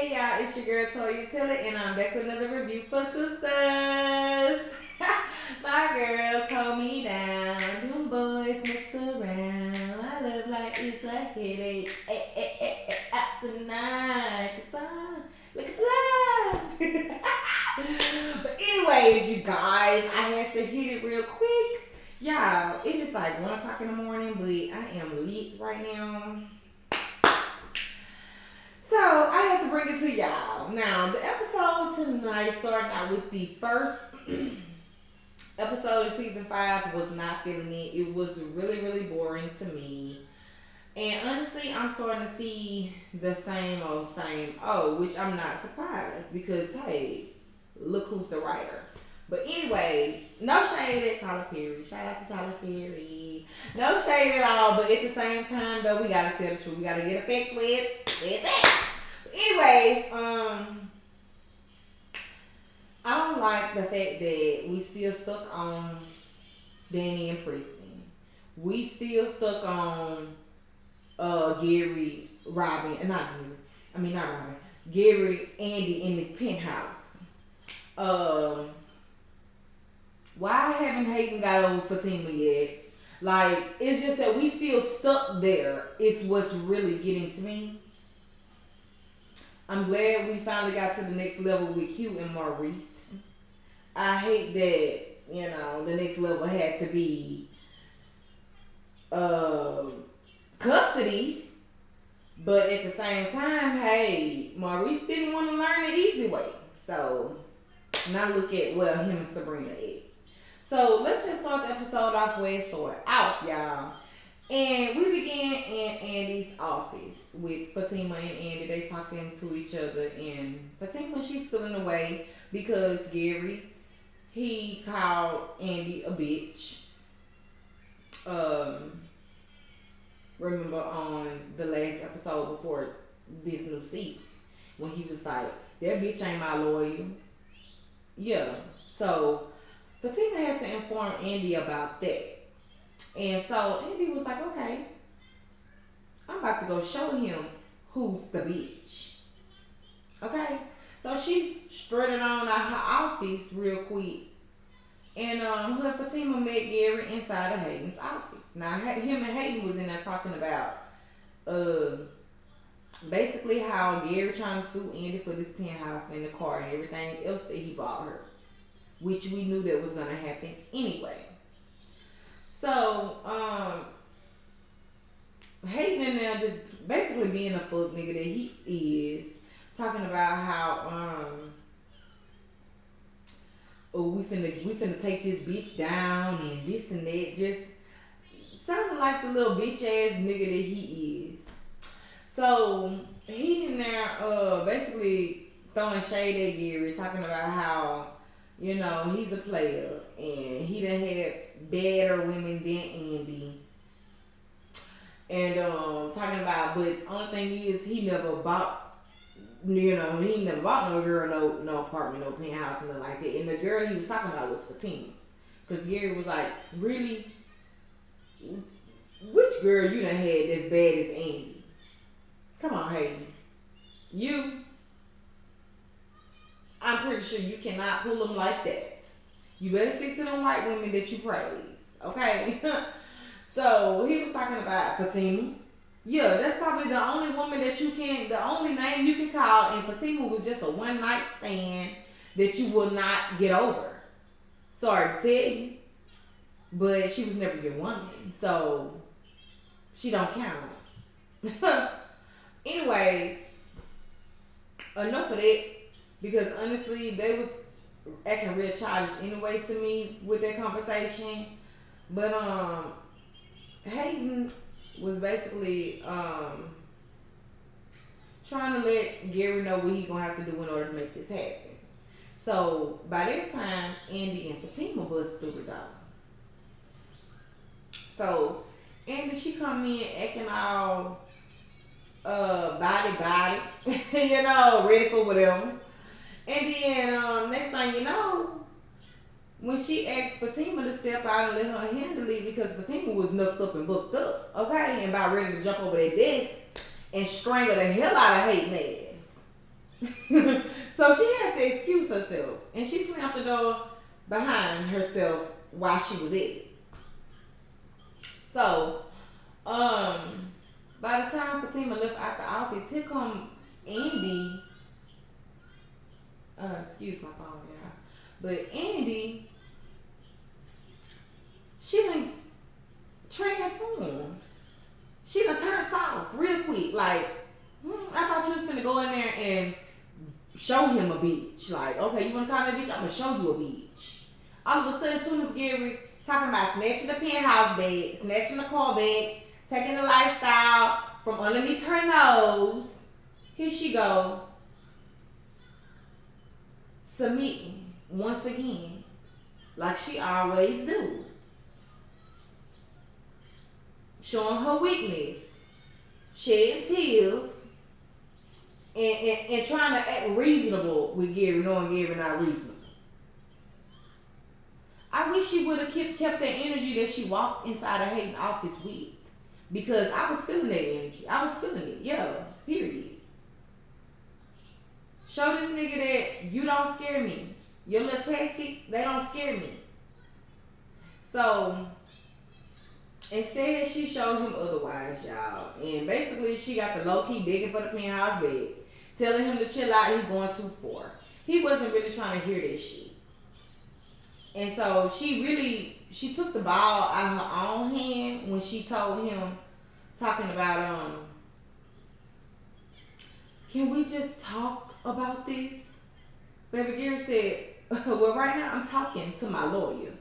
Hey y'all, it's your girl Toya Tiller, and I'm back with another review for SISTAS. My girls hold me down, them boys mess around. I love like it's a headache. Tonight, 'cause I'm looking fly. But anyways, you guys, I had to hit it real quick. Y'all, it is like 1 o'clock in the morning, but I am lit right now. So I had to bring it to y'all. Now the episode tonight starting out with the first episode of season 5 was not feeling it. It was really, really boring to me. And honestly, I'm starting to see the same old, which I'm not surprised because hey, look who's the writer. But anyways, no shade at Tyler Perry. Shout out to Tyler Perry. No shade at all, but at the same time though, we gotta tell the truth. We gotta get effects with it. Anyways, I don't like the fact that we still stuck on Danny and Preston. We still stuck on Gary, Robin, not Robin. Gary, Andy in his penthouse. Why haven't Hayden got over Fatima yet? Like, it's just that we still stuck there. It's what's really getting to me. I'm glad we finally got to the next level with Q and Maurice. I hate that, the next level had to be custody. But at the same time, hey, Maurice didn't want to learn the easy way. So, now look at where him and Sabrina is. So let's just start the episode off where it started out, y'all. And we began in Andy's office with Fatima and Andy. They talking to each other, and Fatima, she's feeling away because Gary, he called Andy a bitch. Remember on the last episode before this new season when he was like, that bitch ain't my lawyer. Yeah. So Fatima had to inform Andy about that. And so Andy was like, okay, I'm about to go show him who's the bitch. Okay? So she strutted on out her office real quick. And her Fatima met Gary inside of Hayden's office. Now, him and Hayden was in there talking about basically how Gary trying to sue Andy for this penthouse and the car and everything else that he bought her. Which we knew that was going to happen anyway. So, Hayden in there just basically being a fuck nigga that he is, talking about how, we finna take this bitch down and this and that, just sounding like the little bitch ass nigga that he is. So, he in there, basically throwing shade at Gary, talking about how, he's a player and he done had better women than Andy. And talking about, but only thing is he never bought, he never bought no girl, no apartment, no penthouse, nothing like that. And the girl he was talking about was Fatima. Because Gary was like, really? Which girl you done had as bad as Andy? Come on, Hayden. You? I'm pretty sure you cannot pull them like that. You better stick to them white women that you praise, okay? So he was talking about Fatima. Yeah, that's probably the only woman the only name you can call, and Fatima was just a one night stand that you will not get over. Sorry to tell you, but she was never your woman, so she don't count. Anyways, enough of that. Because honestly, they was acting real childish anyway to me with that conversation. But Hayden was basically trying to let Gary know what he gonna have to do in order to make this happen. So by that time, Andy and Fatima bust through the door. So Andy, she come in acting all body, ready for whatever. And then next thing you know, when she asked Fatima to step out and let her handle it because Fatima was knucked up and booked up, okay, and about ready to jump over that desk and strangle the hell out of Hayden ass. So she had to excuse herself, and she slammed the door behind herself while she was at it. So, by the time Fatima left out the office, here come Andy. Excuse my phone, y'all. But Andy, she done transformed. She done turned soft real quick. Like, I thought you was finna go in there and show him a bitch. Like, okay, you wanna call me a bitch? I'm gonna show you a bitch. All of a sudden, as soon as Gary talking about snatching the penthouse bag, snatching the car bag, taking the lifestyle from underneath her nose, here she go, submitting once again, like she always do. Showing her weakness, shedding tears, and trying to act reasonable with Gary, knowing Gary not reasonable. I wish she would have kept that energy that she walked inside of Hayden office with. Because I was feeling that energy. I was feeling it. Yeah, period. Show this nigga that you don't scare me. Your little tactics, they don't scare me. So, instead, she showed him otherwise, y'all. And basically, she got the low-key begging for the penthouse bed. Telling him to chill out, he's going too far. He wasn't really trying to hear that shit. And so she took the ball out of her own hand when she told him, talking about, can we just talk about this? Baby Gary said, well, right now I'm talking to my lawyer.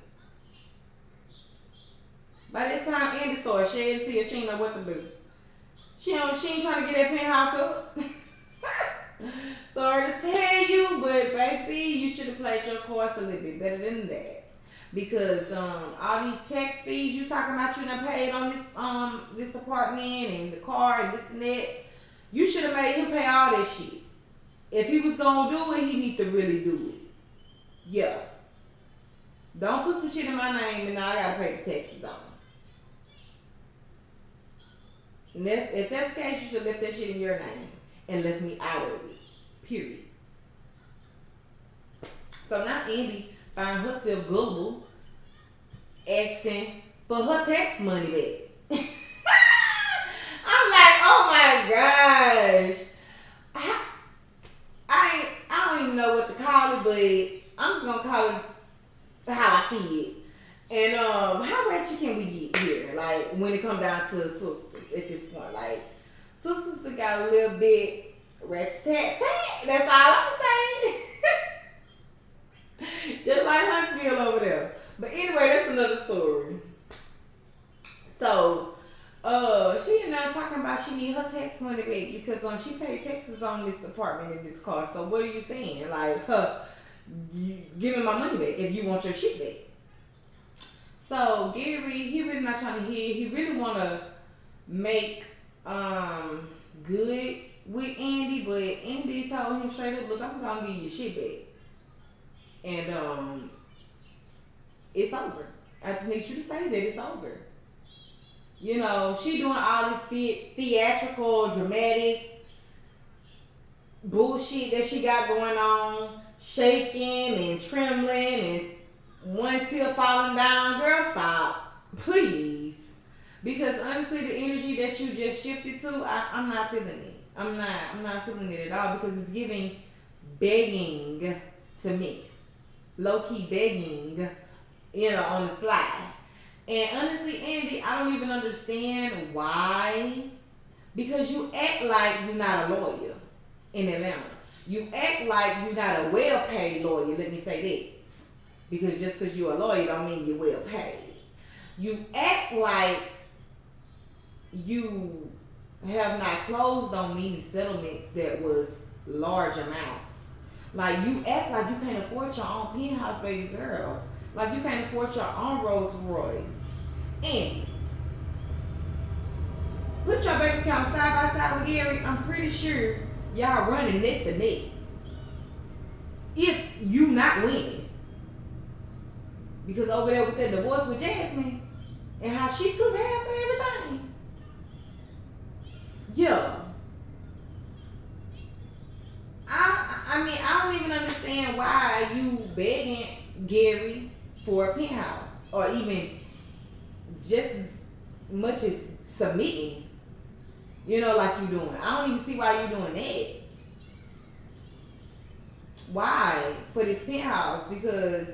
By that time, Andy started shedding tears. She ain't know what to do. She ain't trying to get that penthouse up. Sorry to tell you, but baby, you should have played your cards a little bit better than that. Because all these tax fees you talking about you done paid on this apartment and the car and this and that, you should have made him pay all that shit. If he was gonna do it, he need to really do it. Yeah. Don't put some shit in my name and now I gotta pay the taxes on it. And if that's the case, you should left that shit in your name and left me out of it. Period. So now Andy find herself gullible, asking for her tax money back. I'm like, oh my gosh. I don't even know what to call it, but I'm just gonna call it how I see it. And how ratchet can we get here? Like when it come down to sisters at this point, like sisters that got a little bit ratchet tat. That's all I'm saying. Just like Huntsville over there. But anyway, that's another story. So, she ended up talking about she need her tax money back because she paid taxes on this apartment and this car. So what are you saying? Like, give me my money back if you want your shit back. So Gary, he really not trying to hear. He really want to make good with Andy, but Andy told him straight up, look, I'm gonna give you your shit back. And it's over. I just need you to say that it's over. You know, she doing all this theatrical, dramatic bullshit that she got going on, shaking and trembling and one tear falling down. Girl, stop. Please. Because honestly, the energy that you just shifted to, I'm not feeling it. I'm not feeling it at all because it's giving begging to me. Low-key begging, on the slide. And honestly, Andy, I don't even understand why. Because you act like you're not a lawyer in Atlanta. You act like you're not a well-paid lawyer, let me say that. Because just because you're a lawyer don't mean you're well-paid. You act like you have not closed on many settlements that was large amounts. Like, you act like you can't afford your own penthouse, baby girl. Like, you can't afford your own Rolls Royce. And put your bank account side by side with Gary. I'm pretty sure y'all running neck to neck. If you not winning. Because over there with that divorce with Jasmine and how she took half of everything. Yeah. I don't even understand why you begging Gary for a penthouse, or even just as much as submitting. Like you doing. I don't even see why you doing that. Why for this penthouse? Because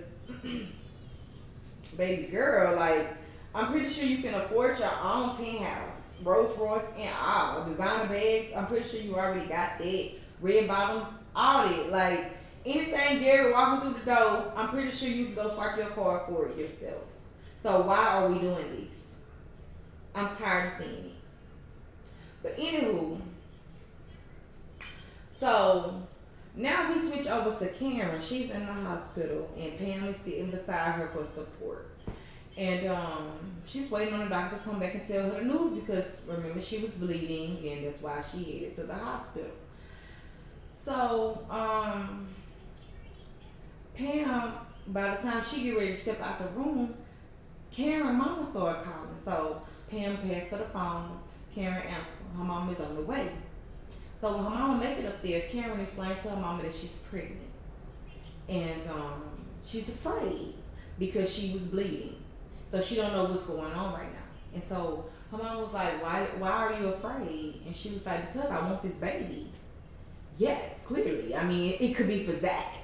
baby girl, like, I'm pretty sure you can afford your own penthouse, Rolls Royce and all, designer bags. I'm pretty sure you already got that, red bottoms, all that. Like, anything Gary walking through the door, I'm pretty sure you can go swipe your card for it yourself. So why are we doing this? I'm tired of seeing it. But anywho, so now we switch over to Karen. She's in the hospital, and Pam is sitting beside her for support. And she's waiting on the doctor to come back and tell her the news, because remember, she was bleeding, and that's why she headed to the hospital. So Pam, by the time she get ready to step out the room, Karen mama started calling. So Pam passed her the phone. Karen answered. Her mama is on the way. So when her mama make it up there, Karen explained to her mama that she's pregnant. And she's afraid because she was bleeding. So she don't know what's going on right now. And so her mama was like, why are you afraid? And she was like, because I want this baby. Yes, clearly. I mean, it could be for Zach.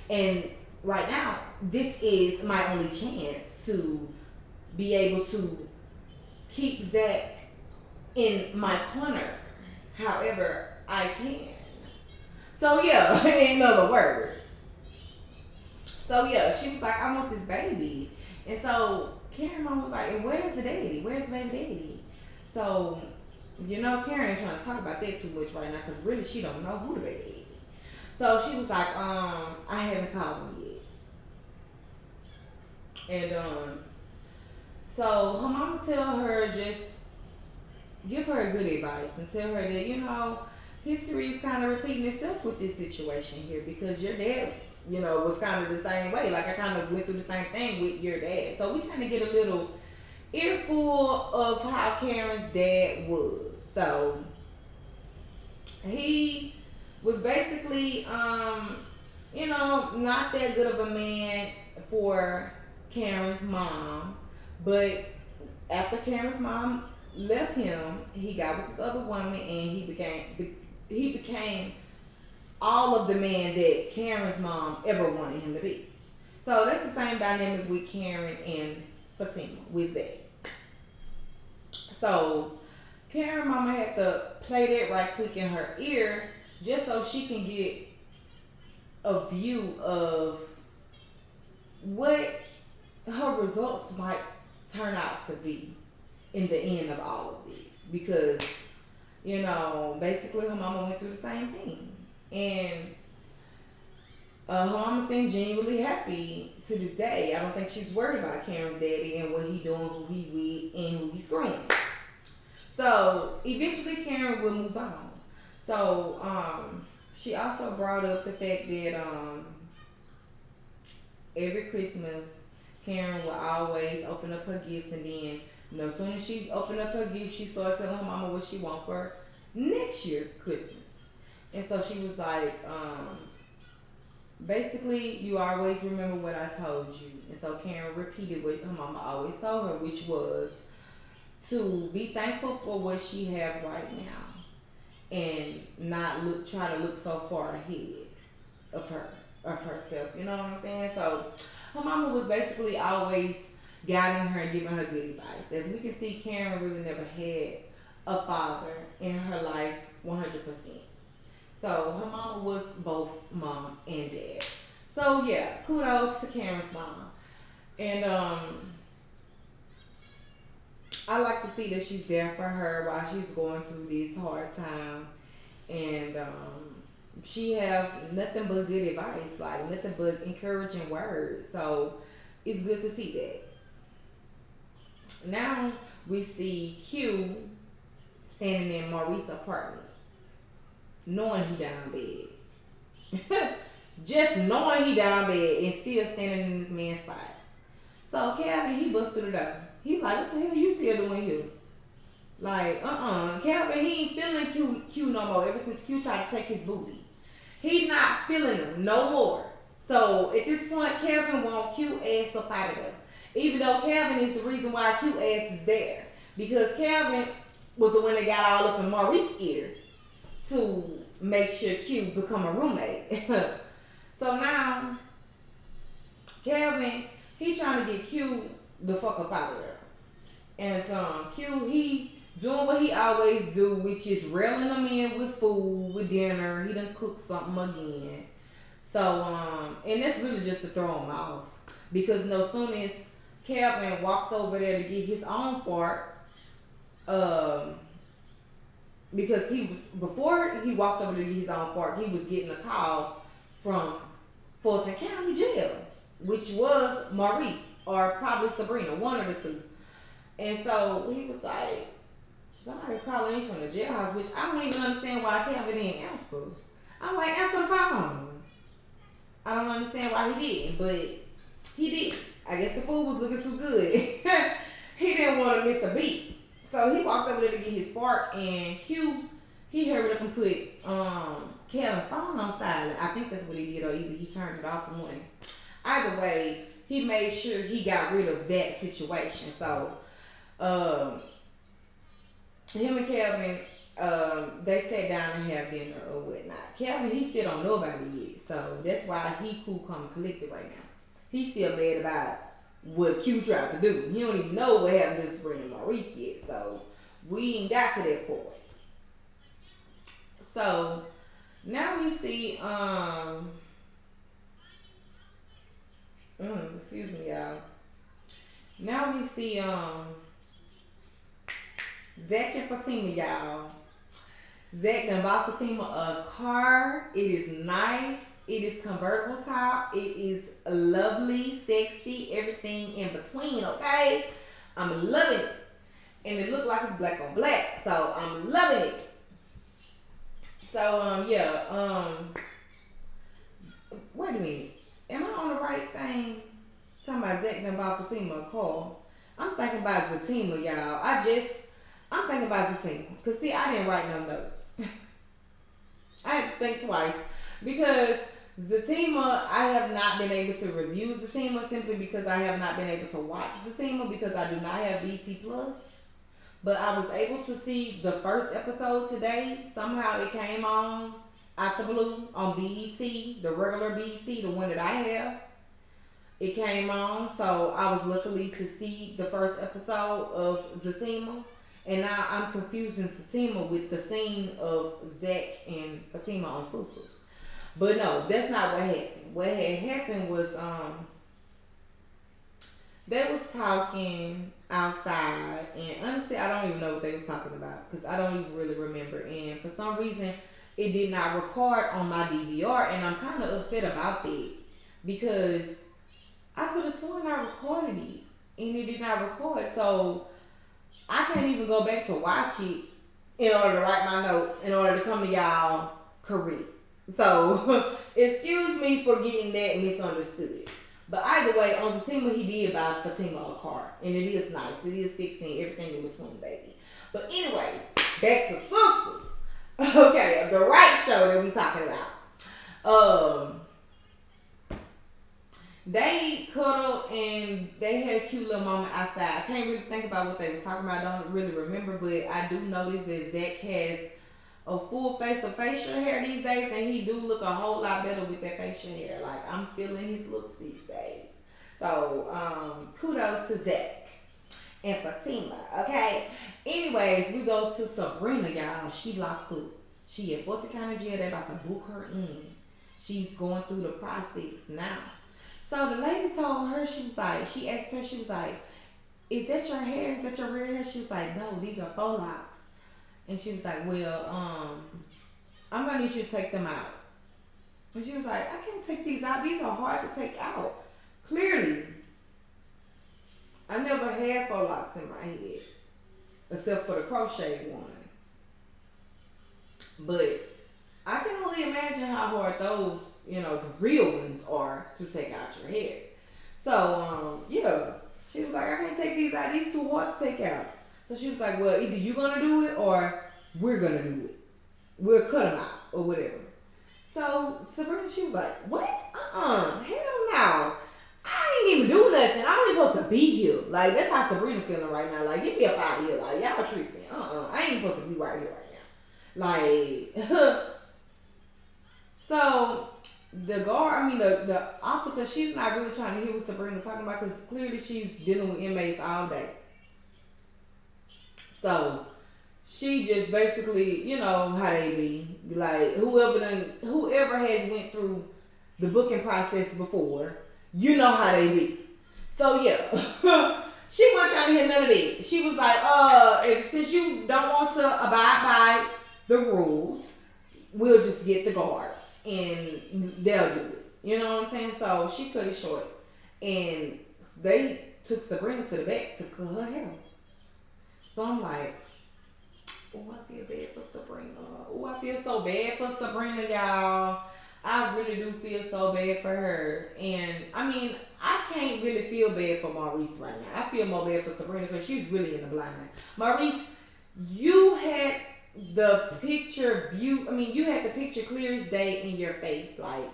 And right now, this is my only chance to be able to keep Zach in my corner however I can. So yeah, in other words. So yeah, she was like, I want this baby. And so Karen mom was like, and where's the daddy? Where's the baby daddy? So, Karen ain't trying to talk about that too much right now, because really she don't know who the baby daddy is. So she was like, I haven't called him yet. And so her mama tell her, just give her good advice and tell her that, history is kind of repeating itself with this situation here, because your dad, was kind of the same way. Like, I kind of went through the same thing with your dad. So we kind of get a little earful of how Karen's dad was. So he was basically, not that good of a man for Karen's mom. But after Karen's mom left him, he got with this other woman, and he became all of the man that Karen's mom ever wanted him to be. So that's the same dynamic with Karen and Fatima with Zach. So Karen mama had to play that right quick in her ear, just so she can get a view of what her results might turn out to be in the end of all of this. Because, basically her mama went through the same thing. And her mama seemed genuinely happy to this day. I don't think she's worried about Karen's daddy and what he doing, who he with, and who he's screwing. So eventually Karen will move on. So she also brought up the fact that every Christmas Karen will always open up her gifts, and then as soon as she opened up her gifts, she started telling her mama what she want for next year Christmas. And so she was like, basically, you always remember what I told you. And so Karen repeated what her mama always told her, which was to be thankful for what she have right now, and not try to look so far ahead of herself. You know what I'm saying? So her mama was basically always guiding her and giving her good advice. As we can see, Karen really never had a father in her life 100%. So her mama was both mom and dad. So yeah, kudos to Karen's mom. And I like to see that she's there for her while she's going through this hard time. And she have nothing but good advice, like nothing but encouraging words. So it's good to see that. Now we see Q standing in Maurice's apartment, knowing he down bed. Just knowing he down bed and still standing in this man's spot. So Calvin, he bust through the door. He like, what the hell you still doing here? Like, Calvin, he ain't feeling Q no more ever since Q tried to take his booty. He not feeling them no more. So at this point, Kevin want Q ass up out of there. Even though Kevin is the reason why Q ass is there. Because Kevin was the one that got all up in Maurice's ear to make sure Q become a roommate. So now, Kevin, he trying to get Q the fuck up out of there. And Q, he doing what he always do, which is railing them in with food, with dinner. He done cook something again. So, and that's really just to throw him off. Because no soon as Kevin walked over there to get his own fart, because he was, before he walked over to get his own fart, he was getting a call from Fulton County Jail, which was Maurice, or probably Sabrina, one of the two. And so he was like, somebody's calling me from the jailhouse, which I don't even understand why Kevin didn't answer. I'm like, answer the phone. I don't understand why he didn't, but he did. I guess the food was looking too good. He didn't want to miss a beat. So he walked over there to get his fork, and Q, he hurried up and put Kevin's phone on silent. I think that's what he did, or either he turned it off or one. Either way, he made sure he got rid of that situation. So him and Kevin, they sat down and have dinner or whatnot. Kevin, he still don't know about it yet, so that's why he cool, calm, and collected right now. He's still mad about what Q tried to do. He don't even know what happened to Sabrina and Maurice yet, so we ain't got to that point. So now we see, excuse me, y'all. Now we see, Zach and Fatima, y'all. Zach done bought Fatima a car. It is nice. It is convertible top. It is lovely, sexy, everything in between, okay? I'm loving it. And it looked like it's black on black, so I'm loving it. So, wait a minute. Am I on the right thing? Talking about Zach done bought Fatima a car. I'm thinking about Zatima, y'all. I'm thinking about Zatima. Because, see, I didn't write no notes. I had to think twice. Because Zatima, I have not been able to review Zatima simply because I have not been able to watch Zatima because I do not have BT Plus. But I was able to see the first episode today. Somehow it came on out the blue on BET, the regular BET, the one that I have. It came on, so I was lucky to see the first episode of Zatima. And now I'm confusing Fatima with the scene of Zach and Fatima on SISTAS. But no, that's not what happened. What had happened was they was talking outside, and honestly, I don't even know what they was talking about because I don't even really remember. And for some reason, it did not record on my DVR, and I'm kind of upset about that because I could have sworn I recorded it, and it did not record. So I can't even go back to watch it in order to write my notes, in order to come to y'all correct. So, excuse me for getting that misunderstood. But either way, on Fatima, he did buy Fatima a car. And it is nice. It is 16, everything in between, baby. But anyways, back to SISTAS. Okay, the right show that we talking about. They cuddled and they had a cute little moment outside. I can't really think about what they was talking about. I don't really remember, but I do notice that Zach has a full face of facial hair these days, and he do look a whole lot better with that facial hair. Like, I'm feeling his looks these days. So, kudos to Zach and Fatima, okay? Anyways, we go to Sabrina, y'all. She locked up. She at Fulton County Jail. They about to book her in. She's going through the process now. So the lady told her, she asked her, she was like, is that your hair? Is that your real hair? She was like, no, these are faux locks. And she was like, well, I'm going to need you to take them out. And she was like, I can't take these out. These are hard to take out. Clearly. I never had faux locks in my head. Except for the crochet ones. But I can only imagine how hard those, the real ones are to take out your hair. So, she was like, I can't take these out. These too hard to take out. So she was like, well, either you're going to do it or we're going to do it. We'll cut them out or whatever. So Sabrina, she was like, what? Hell no. I ain't even do nothing. I'm even supposed to be here. Like, that's how Sabrina feeling right now. Like, get me up out of here. Like, y'all tripping. I ain't supposed to be right here right now. Like, so the guard, I mean the officer, she's not really trying to hear what Sabrina's talking about because clearly she's dealing with inmates all day. So she just basically, you know how they be, like whoever has went through the booking process before, you know how they be. So yeah, she wasn't trying to hear none of that. She was like, since you don't want to abide by the rules, we'll just get the guards and they'll do it. You know what I'm saying? So she cut it short, and they took Sabrina to the back to cut her hair. So I'm like, oh, I feel bad for Sabrina. Oh, I feel so bad for Sabrina, y'all. I really do feel so bad for her. And, I mean, I can't really feel bad for Maurice right now. I feel more bad for Sabrina because she's really in the blind. Maurice, you had the picture view. I mean, you had the picture clear as day in your face. Like,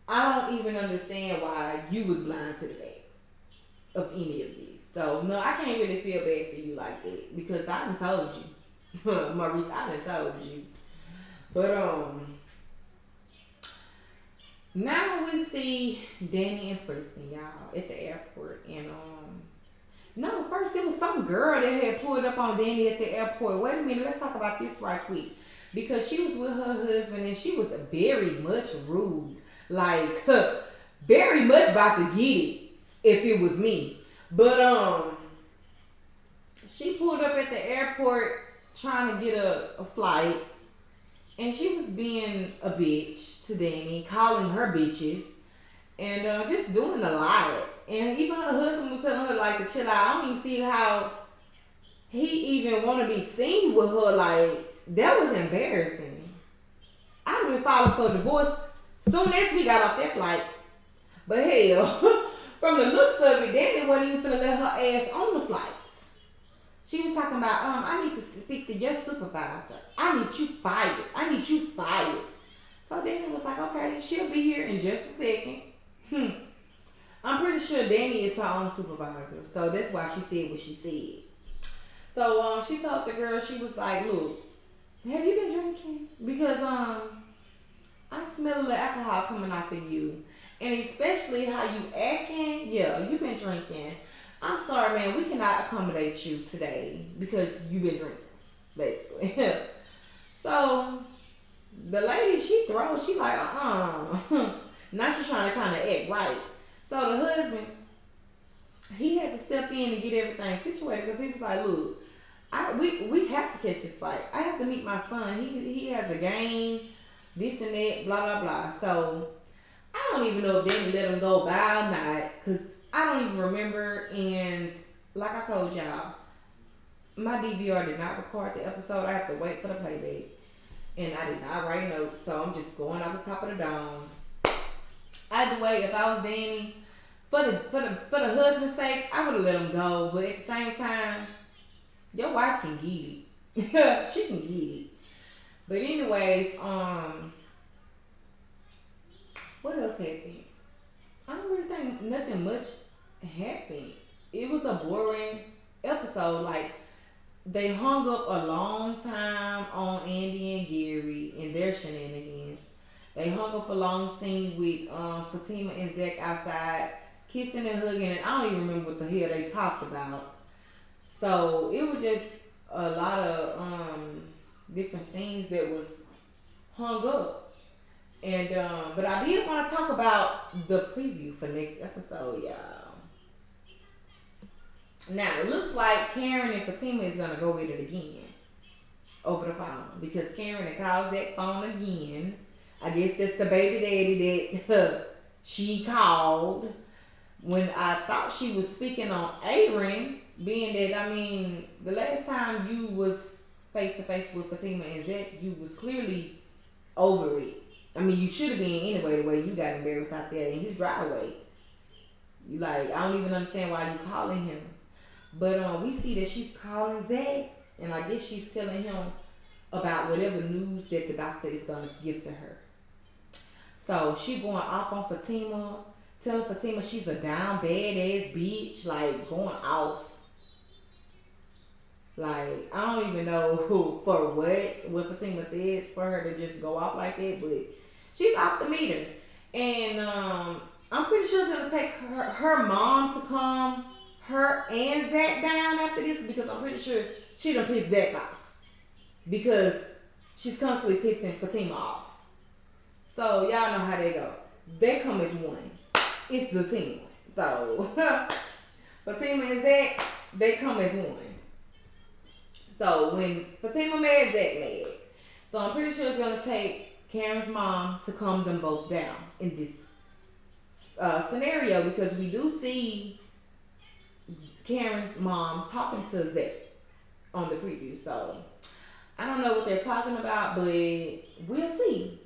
I don't even understand why you was blind to the fact of any of this. So, no, I can't really feel bad for you like that because I done told you. Maurice, I done told you. But, now we see Danny and Preston, y'all, at the airport. And, no, first it was some girl that had pulled up on Danny at the airport. Wait a minute, let's talk about this right quick. Because she was with her husband and she was very much rude. Like, very much about to get it if it was me. But, she pulled up at the airport trying to get a flight. And she was being a bitch to Danny, calling her bitches, and just doing a lot. And even her husband was telling her like to chill out. I don't even see how he even want to be seen with her. Like, that was embarrassing. I'd been filing for divorce soon as we got off that flight. But hell, from the looks of it, Danny wasn't even finna let her ass on the flight. She was talking about, I need to speak to your supervisor. I need you fired. I need you fired. So Danny was like, okay, she'll be here in just a second. I'm pretty sure Danny is her own supervisor. So that's why she said what she said. So she told the girl, she was like, look, have you been drinking? Because I smell a little alcohol coming off of you. And especially how you acting, yeah, you've been drinking. I'm sorry, man, we cannot accommodate you today because you've been drinking, basically. So, the lady, she like, Now she's trying to kind of act right. So, the husband, he had to step in and get everything situated because he was like, look, we have to catch this fight. I have to meet my son. He has a game, this and that, blah, blah, blah. So, I don't even know if they let him go by or not because I don't even remember, and like I told y'all, my DVR did not record the episode. I have to wait for the playback, and I did not write notes, so I'm just going off the top of the dome. I had to wait. If I was Danny, for the husband's sake, I would have let him go. But at the same time, your wife can get it. She can get it. But anyways, what else happened? I don't really think nothing much happened. It was a boring episode. Like, they hung up a long time on Andy and Gary and their shenanigans. They hung up a long scene with Fatima and Zach outside, kissing and hugging, and I don't even remember what the hell they talked about. So it was just a lot of different scenes that was hung up. And but I did want to talk about the preview for next episode, y'all. Now it looks like Karen and Fatima is gonna go with it again over the phone because Karen had called that phone again. I guess that's the baby daddy that she called when I thought she was speaking on Aaron, being that, I mean, the last time you was face to face with Fatima and Zach, you was clearly over it. I mean, you should have been anyway, the way you got embarrassed out there in his driveway. You like, I don't even understand why you calling him. But we see that she's calling Zach, and I guess she's telling him about whatever news that the doctor is going to give to her. So she going off on Fatima, telling Fatima she's a down badass bitch, like going off. Like I don't even know who for what Fatima said for her to just go off like that, but she's off the meter. And I'm pretty sure it's gonna take her mom to calm her and Zach down after this because I'm pretty sure she done pissed Zach off because she's constantly pissing Fatima off. So y'all know how they go. They come as one. It's the team. So Fatima and Zach, they come as one. So when Fatima mad, Zach mad. So I'm pretty sure it's gonna take Karen's mom to calm them both down in this scenario because we do see Karen's mom talking to Zach on the preview. So I don't know what they're talking about, but we'll see.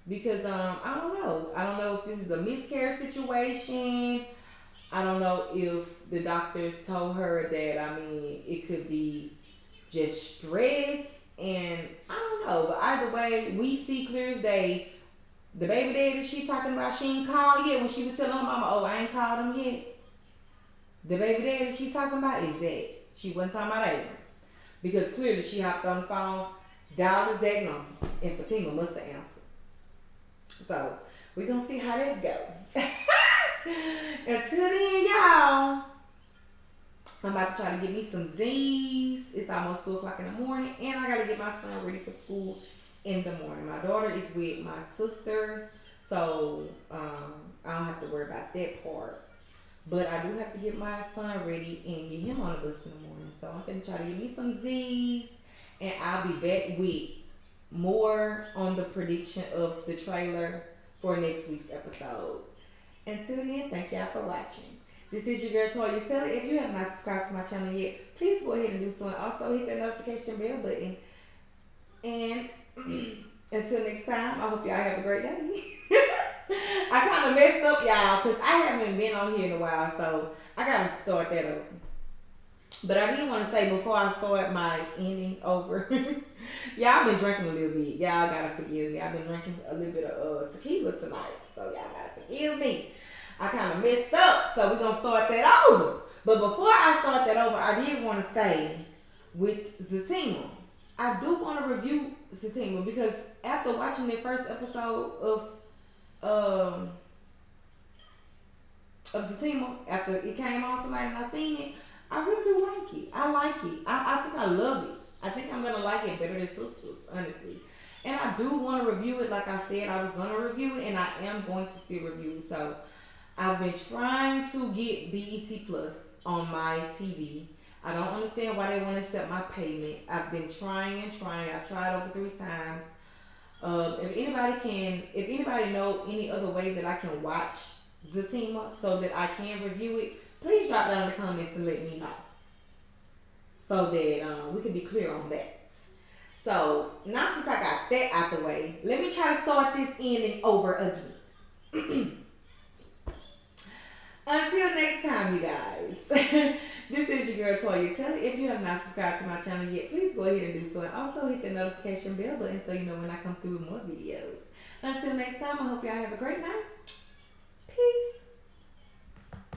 Because I don't know. I don't know if this is a miscarriage situation. I don't know if the doctors told her that, it could be just stress. And I don't know. But either way, we see clear as day. The baby daddy she talking about, she ain't called yet when she was telling her mama, oh, I ain't called him yet. The baby daddy she talking about is Zach. She wasn't talking about Aiden. Because clearly she hopped on the phone, dialed the Zach number, and Fatima must have answered. So, we're going to see how that go. Until then, y'all, I'm about to try to get me some Z's. It's almost 2 o'clock in the morning, and I got to get my son ready for school in the morning. My daughter is with my sister, so I don't have to worry about that part. But I do have to get my son ready and get him on the bus in the morning. So, I'm going to try to get me some Z's, and I'll be back with more on the prediction of the trailer for next week's episode. Until then, thank y'all for watching. This is your girl Toya Taylor. If you have not subscribed to my channel yet, please go ahead and do so, and also hit that notification bell button. And until next time, I hope y'all have a great day. I kind of messed up, y'all, because I haven't been on here in a while, so I gotta start that over. But I did want to say before I start my ending over, y'all, I've been drinking a little bit. Y'all gotta forgive me. I've been drinking a little bit of tequila tonight, so y'all gotta forgive me. I kind of messed up, so we're gonna start that over. But before I start that over, I did want to say with Zatima, I do want to review Zatima because after watching the first episode of Zatima, after it came on tonight and I seen it, I really do like it. I like it. I think I love it. I think I'm going to like it better than Sisters, honestly. And I do want to review it like I said I was going to review it, and I am going to still review it. So, I've been trying to get BET Plus on my TV. I don't understand why they want to accept my payment. I've been trying and trying. I've tried over 3 times. If anybody know any other way that I can watch Zatima so that I can review it, please drop down in the comments and let me know so that we can be clear on that. So, now since I got that out the way, let me try to start this ending over again. Until next time, you guys. This is your girl, Toya Taylor. If you have not subscribed to my channel yet, please go ahead and do so. And also hit the notification bell button so you know when I come through with more videos. Until next time, I hope y'all have a great night. Peace.